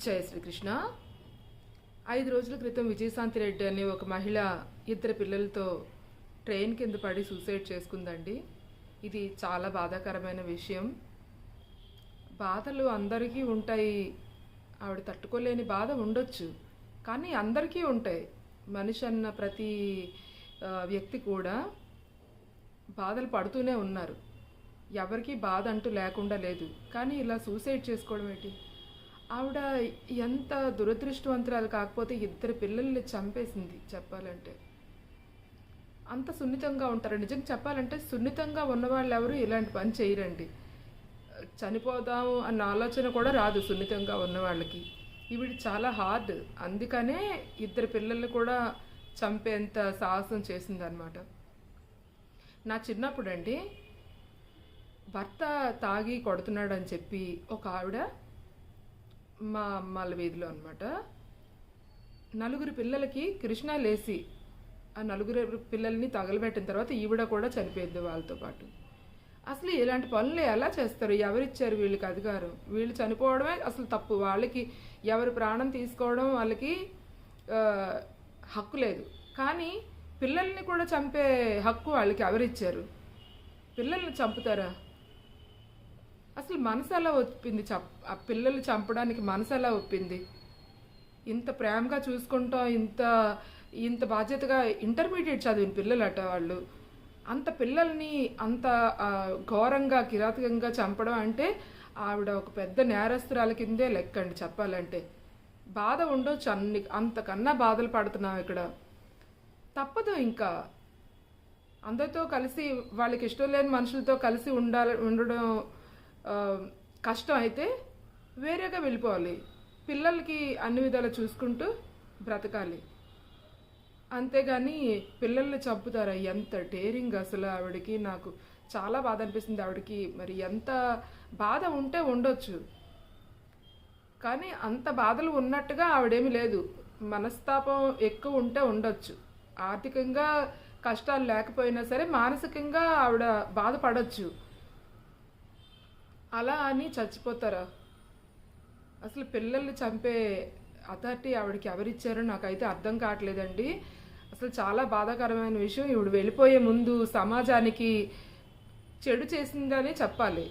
జయ శ్రీకృష్ణ. 5 రోజుల క్రితం విజయశాంతి రెడ్డి అనే ఒక మహిళ 2 పిల్లలతో ట్రైన్ కింద పడి సూసైడ్ చేసుకుందండి. ఇది చాలా బాధాకరమైన విషయం. బాధలు అందరికీ ఉంటాయి. ఆవిడ తట్టుకోలేని బాధ ఉండొచ్చు, కానీ అందరికీ ఉంటాయి. మనిషి అన్న ప్రతి వ్యక్తి కూడా బాధలు పడుతూనే ఉన్నారు. ఎవరికి బాధ అంటూ లేకుండా లేదు. కానీ ఇలా సూసైడ్ చేసుకోవడం ఏంటి? ఆవిడ ఎంత దురదృష్టవంతురాలు కాకపోతే 2 పిల్లల్ని చంపేసింది. చెప్పాలంటే అంత సున్నితంగా ఉంటారు. నిజంగా చెప్పాలంటే సున్నితంగా ఉన్నవాళ్ళు ఎవరు ఇలాంటి పని చేయరండి. చనిపోదాము అన్న ఆలోచన కూడా రాదు సున్నితంగా ఉన్న వాళ్ళకి. ఈవిడ చాలా హార్డ్, అందుకనే 2 పిల్లలు కూడా చంపేంత సాహసం చేసిందనమాట. నా చిన్నప్పుడు అండి, భర్త తాగి కొడుతున్నాడని చెప్పి ఒక ఆవిడ మా అమ్మాళ్ళ వీధిలో అనమాట 4 పిల్లలకి కృష్ణ లేసి ఆ 4 పిల్లల్ని తగలబెట్టిన తర్వాత ఈవిడ కూడా చనిపోయింది వాళ్ళతో పాటు. అసలు ఇలాంటి పనులు ఎలా చేస్తారు? ఎవరిచ్చారు వీళ్ళకి అధికారం? వీళ్ళు చనిపోవడమే అసలు తప్పు. వాళ్ళకి ఎవరి ప్రాణం తీసుకోవడం వాళ్ళకి హక్కు లేదు. కానీ పిల్లల్ని కూడా చంపే హక్కు వాళ్ళకి ఎవరిచ్చారు? పిల్లల్ని చంపుతారా? అసలు మనసు ఎలా ఒప్పింది? ఆ పిల్లలు చంపడానికి మనసు ఎలా ఒప్పింది? ఇంత ప్రేమగా చూసుకుంటాం, ఇంత ఇంత బాధ్యతగా ఇంటర్మీడియట్ చదివిన పిల్లలు అట వాళ్ళు. అంత పిల్లల్ని అంత ఘోరంగా కిరాతకంగా చంపడం అంటే ఆవిడ ఒక పెద్ద నేరస్తురాల కిందే లెక్కండి చెప్పాలంటే. బాధ ఉండొచ్చు, అంతకన్నా బాధలు పడుతున్నాం ఇక్కడ. తప్పదు. ఇంకా అందరితో కలిసి వాళ్ళకి ఇష్టం లేని మనుషులతో కలిసి ఉండడం కష్టం అయితే వేరేగా వెళ్ళిపోవాలి. పిల్లలకి అన్ని విధాలు చూసుకుంటూ బ్రతకాలి. అంతేగాని పిల్లల్ని చంపుతారా? ఎంత డేరింగ్ అసలు ఆవిడకి. నాకు చాలా బాధ అనిపిస్తుంది ఆవిడకి. మరి ఎంత బాధ ఉంటే ఉండొచ్చు, కానీ అంత బాధలు ఉన్నట్టుగా ఆవిడేమి లేదు. మనస్తాపం ఎక్కువ ఉంటే ఉండొచ్చు. ఆర్థికంగా కష్టాలు లేకపోయినా సరే మానసికంగా ఆవిడ బాధపడవచ్చు. అలా అని చచ్చిపోతారా? అసలు పిల్లల్ని చంపే అథారిటీ ఆవిడకి ఎవరిచ్చారో నాకైతే అర్థం కావట్లేదండి. అసలు చాలా బాధాకరమైన విషయం. ఈవిడ వెళ్ళిపోయే ముందు సమాజానికి చెడు చేసిందనే చెప్పాలి.